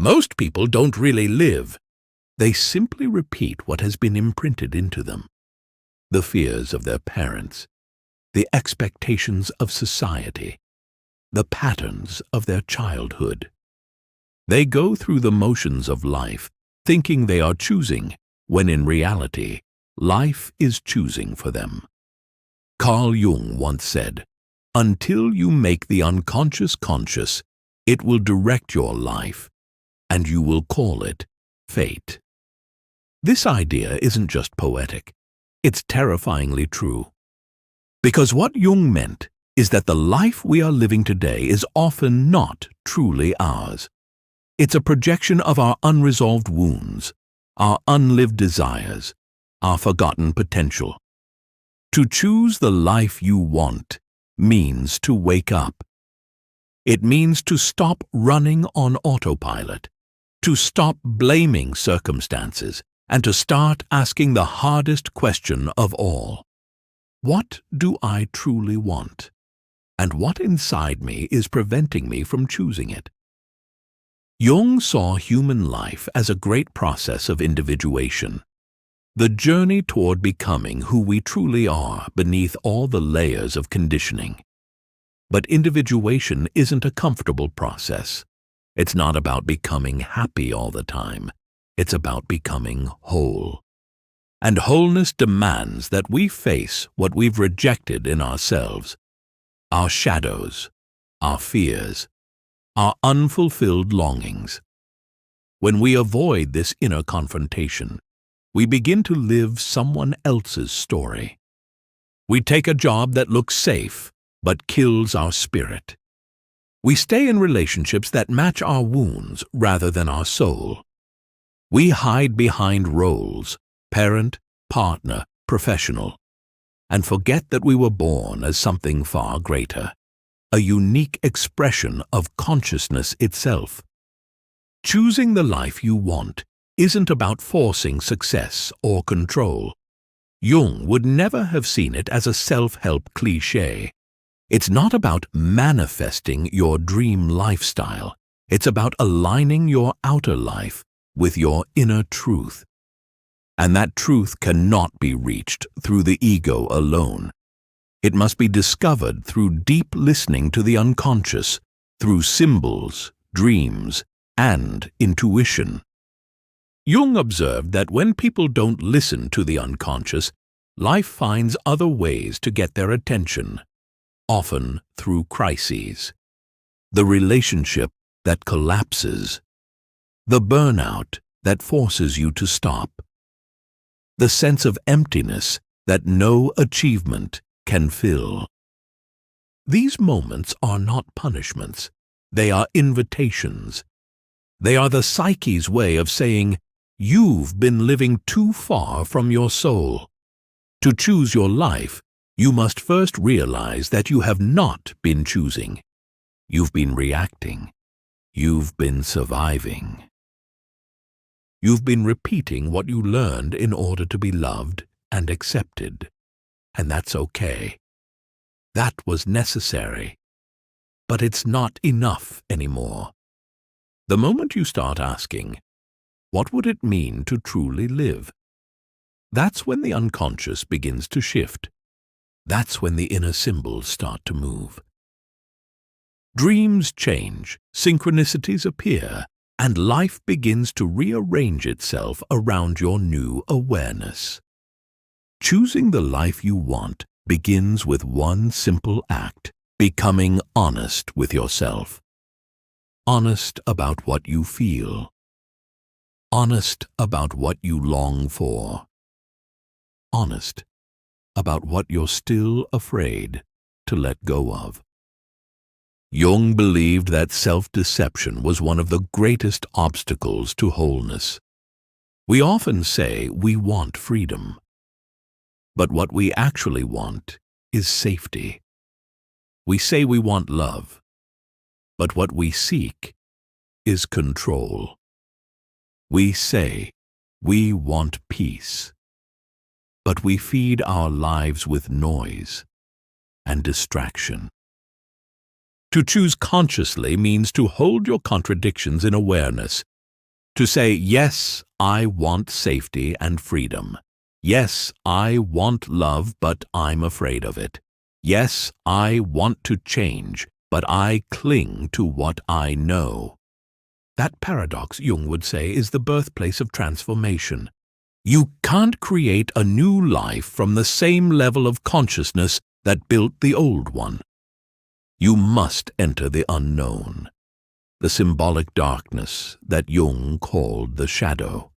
Most people don't really live. They simply repeat what has been imprinted into them. The fears of their parents, the expectations of society, the patterns of their childhood. They go through the motions of life, thinking they are choosing, when in reality, life is choosing for them. Carl Jung once said, "Until you make the unconscious conscious, it will direct your life, and you will call it fate." This idea isn't just poetic, it's terrifyingly true. Because what Jung meant is that the life we are living today is often not truly ours. It's a projection of our unresolved wounds, our unlived desires, our forgotten potential. To choose the life you want means to wake up. It means to stop running on autopilot, to stop blaming circumstances, and to start asking the hardest question of all. What do I truly want? And what inside me is preventing me from choosing it? Jung saw human life as a great process of individuation, the journey toward becoming who we truly are beneath all the layers of conditioning. But individuation isn't a comfortable process. It's not about becoming happy all the time. It's about becoming whole. And wholeness demands that we face what we've rejected in ourselves, our shadows, our fears, our unfulfilled longings. When we avoid this inner confrontation, we begin to live someone else's story. We take a job that looks safe, but kills our spirit. We stay in relationships that match our wounds rather than our soul. We hide behind roles, parent, partner, professional, and forget that we were born as something far greater, a unique expression of consciousness itself. Choosing the life you want isn't about forcing success or control. Jung would never have seen it as a self-help cliché. It's not about manifesting your dream lifestyle. It's about aligning your outer life with your inner truth. And that truth cannot be reached through the ego alone. It must be discovered through deep listening to the unconscious, through symbols, dreams, and intuition. Jung observed that when people don't listen to the unconscious, life finds other ways to get their attention, often through crises. The relationship that collapses, the burnout that forces you to stop, the sense of emptiness that no achievement can fill. These moments are not punishments. They are invitations. They are the psyche's way of saying, you've been living too far from your soul. To choose your life, you must first realize that you have not been choosing. You've been reacting. You've been surviving. You've been repeating what you learned in order to be loved and accepted. And that's okay. That was necessary. But it's not enough anymore. The moment you start asking, what would it mean to truly live? That's when the unconscious begins to shift. That's when the inner symbols start to move. Dreams change, synchronicities appear, and life begins to rearrange itself around your new awareness. Choosing the life you want begins with one simple act, becoming honest with yourself. Honest about what you feel. Honest about what you long for. Honest about what you're still afraid to let go of. Jung believed that self-deception was one of the greatest obstacles to wholeness. We often say we want freedom, but what we actually want is safety. We say we want love, but what we seek is control. We say we want peace, but we feed our lives with noise and distraction. To choose consciously means to hold your contradictions in awareness To say, yes, I want safety and freedom. Yes, I want love, but I'm afraid of it. Yes, I want to change, but I cling to what I know. That paradox, Jung would say, is the birthplace of transformation. You can't create a new life from the same level of consciousness that built the old one. You must enter the unknown, the symbolic darkness that Jung called the shadow,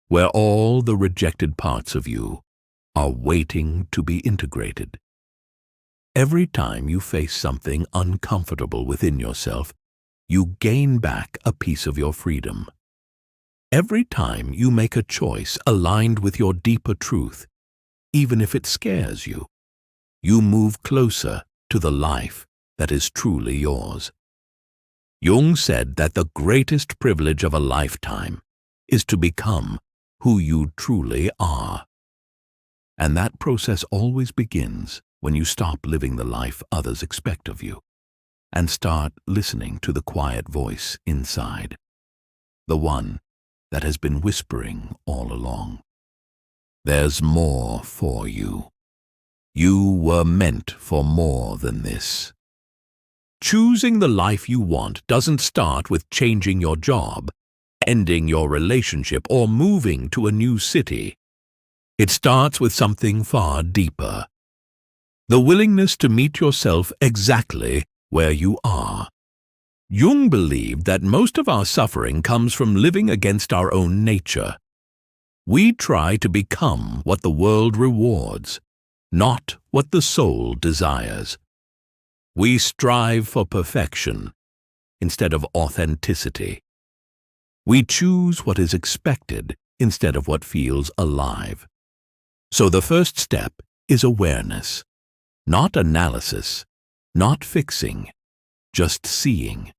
where all the rejected parts of you are waiting to be integrated. Every time you face something uncomfortable within yourself, you gain back a piece of your freedom. Every time you make a choice aligned with your deeper truth, even if it scares you, you move closer to the life that is truly yours. Jung said that the greatest privilege of a lifetime is to become who you truly are. And that process always begins when you stop living the life others expect of you and start listening to the quiet voice inside, the one that has been whispering all along. There's more for you. You were meant for more than this. Choosing the life you want doesn't start with changing your job, ending your relationship, or moving to a new city. It starts with something far deeper. The willingness to meet yourself exactly where you are. Jung believed that most of our suffering comes from living against our own nature. We try to become what the world rewards, not what the soul desires. We strive for perfection instead of authenticity. We choose what is expected instead of what feels alive. So the first step is awareness, not analysis, not fixing, just seeing.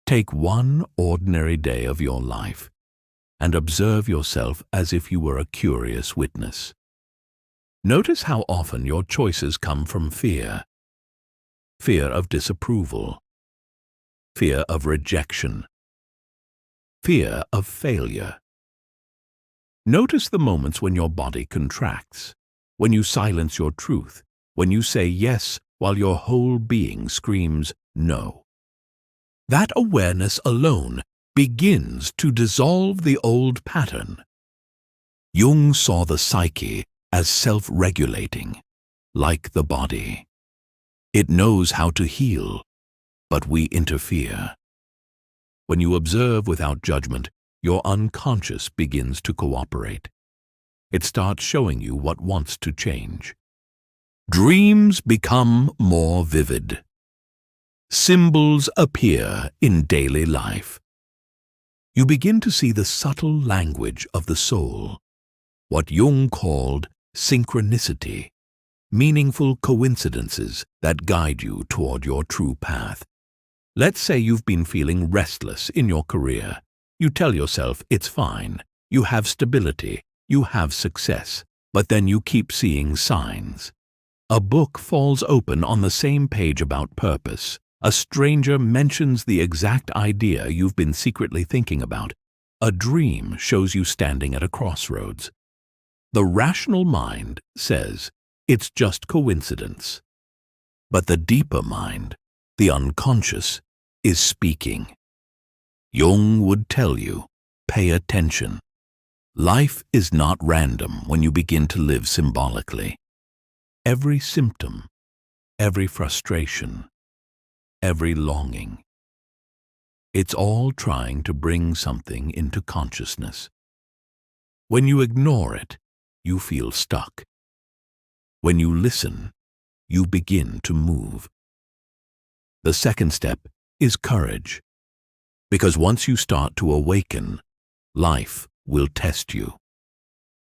Take one ordinary day of your life and observe yourself as if you were a curious witness. Notice how often your choices come from fear. Fear of disapproval, fear of rejection, fear of failure. Notice the moments when your body contracts, when you silence your truth, when you say yes while your whole being screams no. That awareness alone begins to dissolve the old pattern. Jung saw the psyche as self-regulating, like the body. It knows how to heal, but we interfere. When you observe without judgment, your unconscious begins to cooperate. It starts showing you what wants to change. Dreams become more vivid. Symbols appear in daily life. You begin to see the subtle language of the soul, what Jung called synchronicity, meaningful coincidences that guide you toward your true path. Let's say you've been feeling restless in your career. You tell yourself it's fine, you have stability, you have success, but then you keep seeing signs. A book falls open on the same page about purpose. A stranger mentions the exact idea you've been secretly thinking about. A dream shows you standing at a crossroads. The rational mind says it's just coincidence. But the deeper mind, the unconscious, is speaking. Jung would tell you, pay attention. Life is not random when you begin to live symbolically. Every symptom, every frustration, every longing, it's all trying to bring something into consciousness. When you ignore it, you feel stuck. When you listen, you begin to move. The second step is courage, because once you start to awaken, life will test you.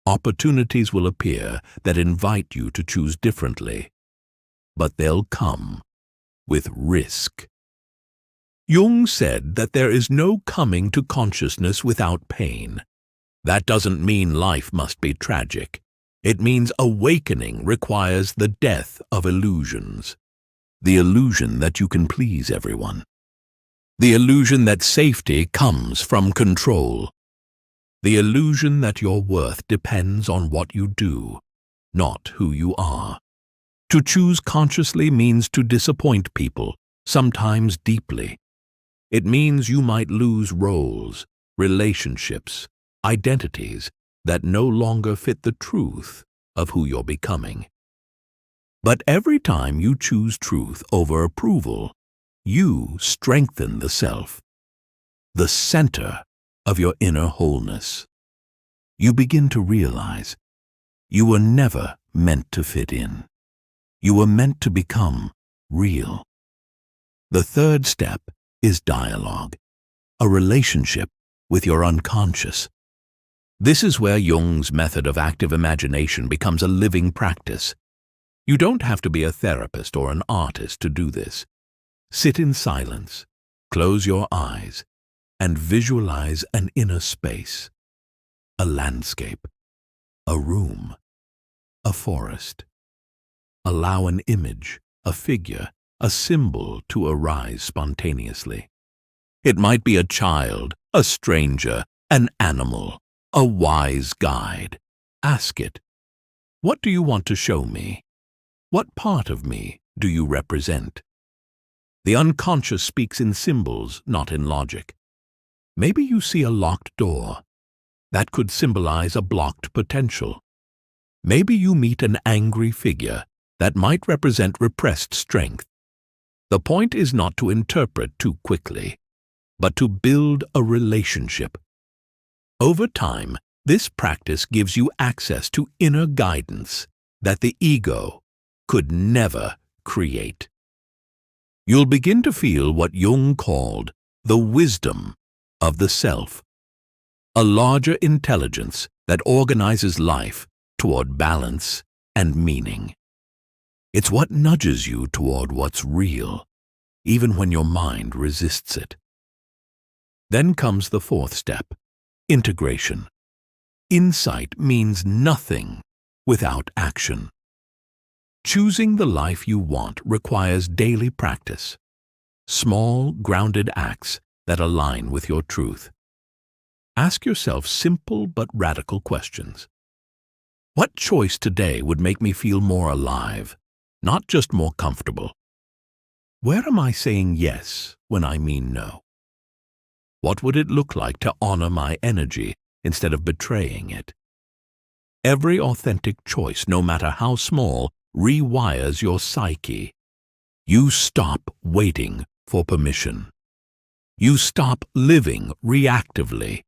Opportunities will appear that invite you to choose differently, but they'll come with risk. Jung said that there is no coming to consciousness without pain. That doesn't mean life must be tragic. It means awakening requires the death of illusions. The illusion that you can please everyone. The illusion that safety comes from control. The illusion that your worth depends on what you do, not who you are. To choose consciously means to disappoint people, sometimes deeply. It means you might lose roles, relationships, identities that no longer fit the truth of who you're becoming. But every time you choose truth over approval, you strengthen the self, the center of your inner wholeness. You begin to realize you were never meant to fit in. You were meant to become real. The third step is dialogue, a relationship with your unconscious. This is where Jung's method of active imagination becomes a living practice. You don't have to be a therapist or an artist to do this. Sit in silence, close your eyes, and visualize an inner space, a landscape, a room, a forest. Allow an image, a figure, a symbol to arise spontaneously. It might be a child, a stranger, an animal, a wise guide. Ask it, what do you want to show me? What part of me do you represent? The unconscious speaks in symbols, not in logic. Maybe you see a locked door. That could symbolize a blocked potential. Maybe you meet an angry figure. That might represent repressed strength. The point is not to interpret too quickly, but to build a relationship. Over time, this practice gives you access to inner guidance that the ego could never create. You'll begin to feel what Jung called the wisdom of the self, a larger intelligence that organizes life toward balance and meaning. It's what nudges you toward what's real, even when your mind resists it. Then comes the fourth step, integration. Insight means nothing without action. Choosing the life you want requires daily practice, small, grounded acts that align with your truth. Ask yourself simple but radical questions. What choice today would make me feel more alive? Not just more comfortable? Where am I saying yes when I mean no? What would it look like to honor my energy instead of betraying it? Every authentic choice, no matter how small, rewires your psyche. You stop waiting for permission. You stop living reactively.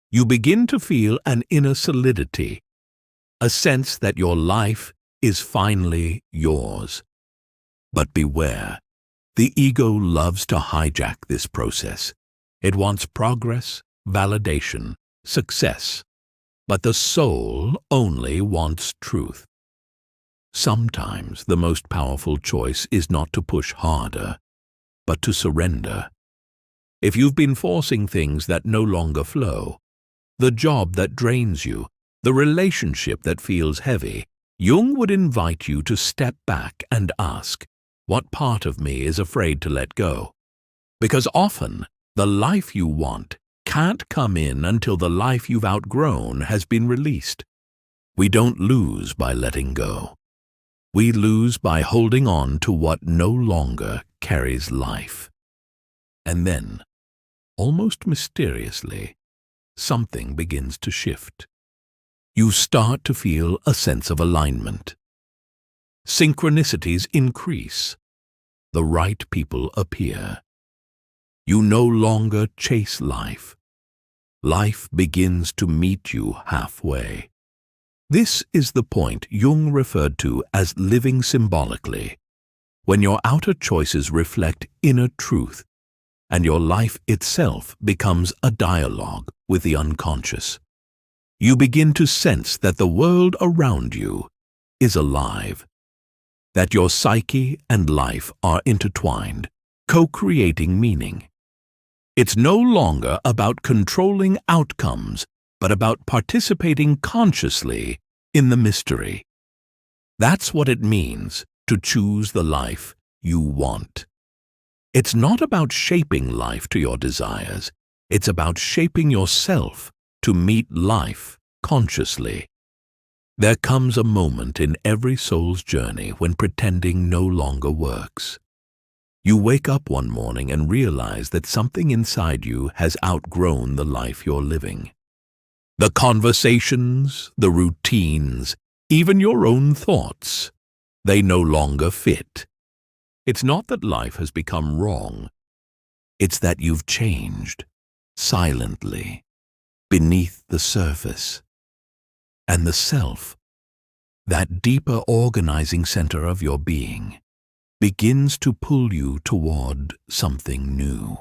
You begin to feel an inner solidity, a sense that your life is finally yours. But beware, the ego loves to hijack this process. It wants progress, validation, success. But the soul only wants truth. Sometimes the most powerful choice is not to push harder, but to surrender. If you've been forcing things that no longer flow, the job that drains you, the relationship that feels heavy, Jung would invite you to step back and ask, what part of me is afraid to let go? Because often, the life you want can't come in until the life you've outgrown has been released. We don't lose by letting go. We lose by holding on to what no longer carries life. And then, almost mysteriously, something begins to shift. You start to feel a sense of alignment. Synchronicities increase. The right people appear. You no longer chase life. Life begins to meet you halfway. This is the point Jung referred to as living symbolically, when your outer choices reflect inner truth, and your life itself becomes a dialogue with the unconscious. You begin to sense that the world around you is alive, that your psyche and life are intertwined, co-creating meaning. It's no longer about controlling outcomes, but about participating consciously in the mystery. That's what it means to choose the life you want. It's not about shaping life to your desires. It's about shaping yourself to meet life consciously. There comes a moment in every soul's journey when pretending no longer works. You wake up one morning and realize that something inside you has outgrown the life you're living. The conversations, the routines, even your own thoughts, they no longer fit. It's not that life has become wrong. It's that you've changed, silently, beneath the surface. And the self, that deeper organizing center of your being, begins to pull you toward something new.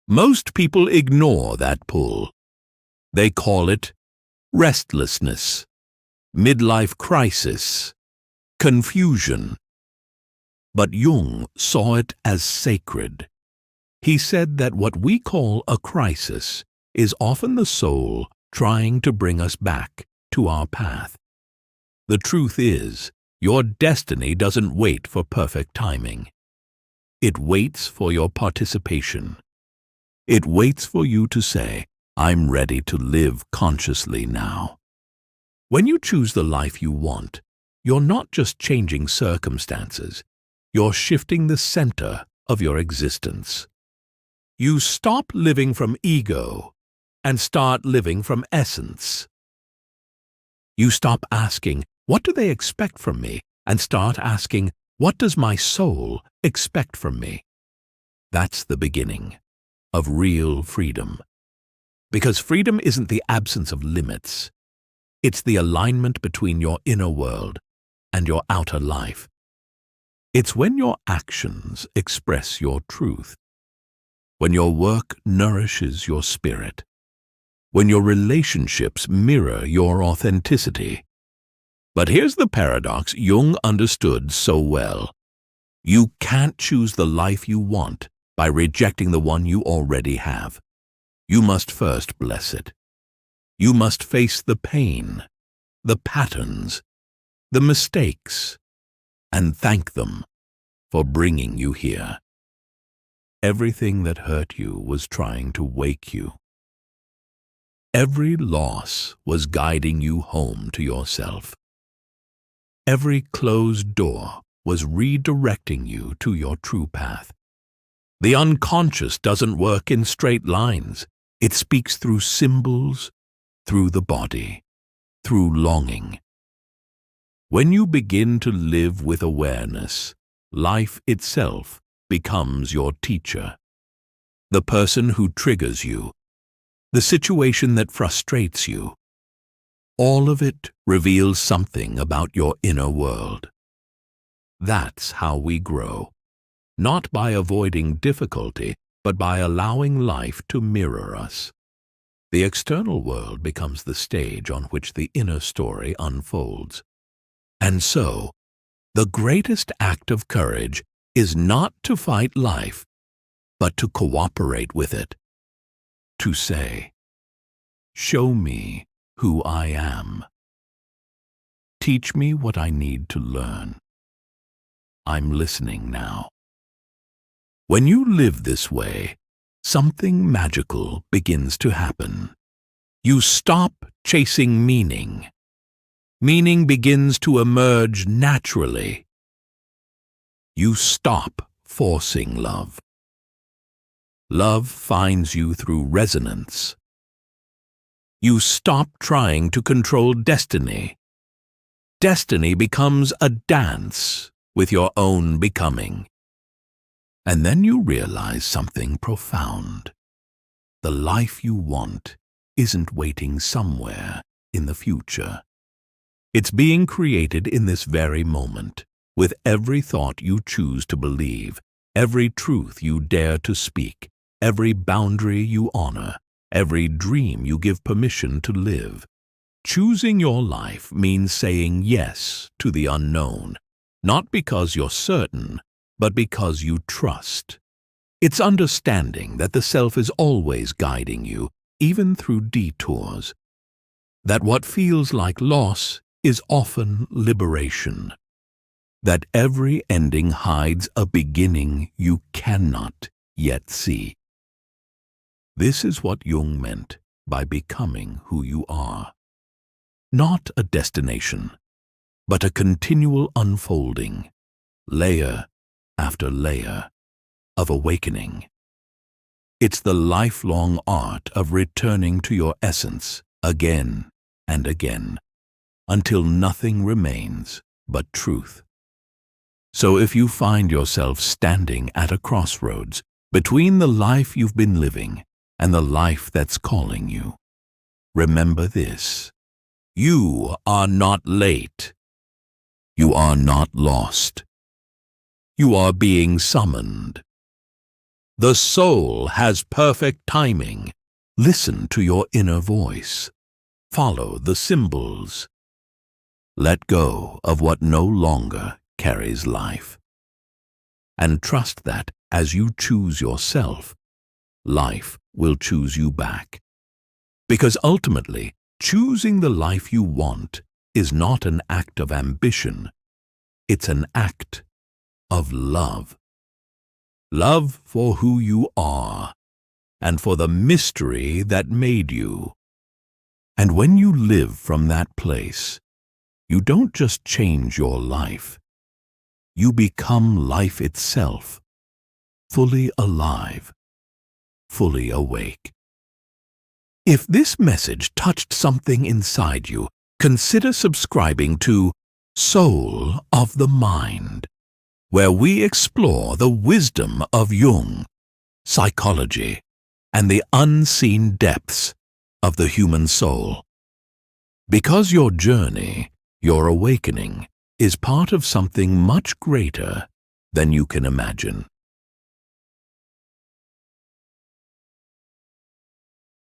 Most people ignore that pull. They call it restlessness, midlife crisis, confusion. But Jung saw it as sacred. He said that what we call a crisis is often the soul trying to bring us back to our path. The truth is, your destiny doesn't wait for perfect timing. It waits for your participation. It waits for you to say, I'm ready to live consciously now. When you choose the life you want, you're not just changing circumstances, you're shifting the center of your existence. You stop living from ego and start living from essence. You stop asking, what do they expect from me? And start asking, what does my soul expect from me? That's the beginning of real freedom. Because freedom isn't the absence of limits. It's the alignment between your inner world and your outer life. It's when your actions express your truth, when your work nourishes your spirit, when your relationships mirror your authenticity. But here's the paradox Jung understood so well. You can't choose the life you want by rejecting the one you already have. You must first bless it. You must face the pain, the patterns, the mistakes, and thank them for bringing you here. Everything that hurt you was trying to wake you. Every loss was guiding you home to yourself. Every closed door was redirecting you to your true path. The unconscious doesn't work in straight lines. It speaks through symbols, through the body, through longing. When you begin to live with awareness, life itself becomes your teacher. The person who triggers you, the situation that frustrates you, all of it reveals something about your inner world. That's how we grow, not by avoiding difficulty, but by allowing life to mirror us. The external world becomes the stage on which the inner story unfolds. And so, the greatest act of courage is not to fight life, but to cooperate with it. To say, show me who I am. Teach me what I need to learn. I'm listening now. When you live this way, something magical begins to happen. You stop chasing meaning. Meaning begins to emerge naturally. You stop forcing love. Love finds you through resonance. You stop trying to control destiny. Destiny becomes a dance with your own becoming. And then you realize something profound. The life you want isn't waiting somewhere in the future. It's being created in this very moment, with every thought you choose to believe, every truth you dare to speak, every boundary you honor, every dream you give permission to live. Choosing your life means saying yes to the unknown, not because you're certain, but because you trust. It's understanding that the self is always guiding you, even through detours. That what feels like loss is often liberation. that every ending hides a beginning you cannot yet see. This is what Jung meant by becoming who you are. Not a destination, but a continual unfolding, layer after layer, of awakening. It's the lifelong art of returning to your essence again and again, until nothing remains but truth. So if you find yourself standing at a crossroads between the life you've been living and the life that's calling you, remember this: you are not late. You are not lost. You are being summoned. The soul has perfect timing. Listen to your inner voice. Follow the symbols. Let go of what no longer carries life. And trust that as you choose yourself, life will choose you back. Because ultimately, choosing the life you want is not an act of ambition. It's an act of love. Love for who you are and for the mystery that made you. And when you live from that place, you don't just change your life. You become life itself, fully alive, fully awake. If this message touched something inside you, consider subscribing to Soul of the Mind, where we explore the wisdom of Jung, psychology, and the unseen depths of the human soul. Because your journey, your awakening, is part of something much greater than you can imagine.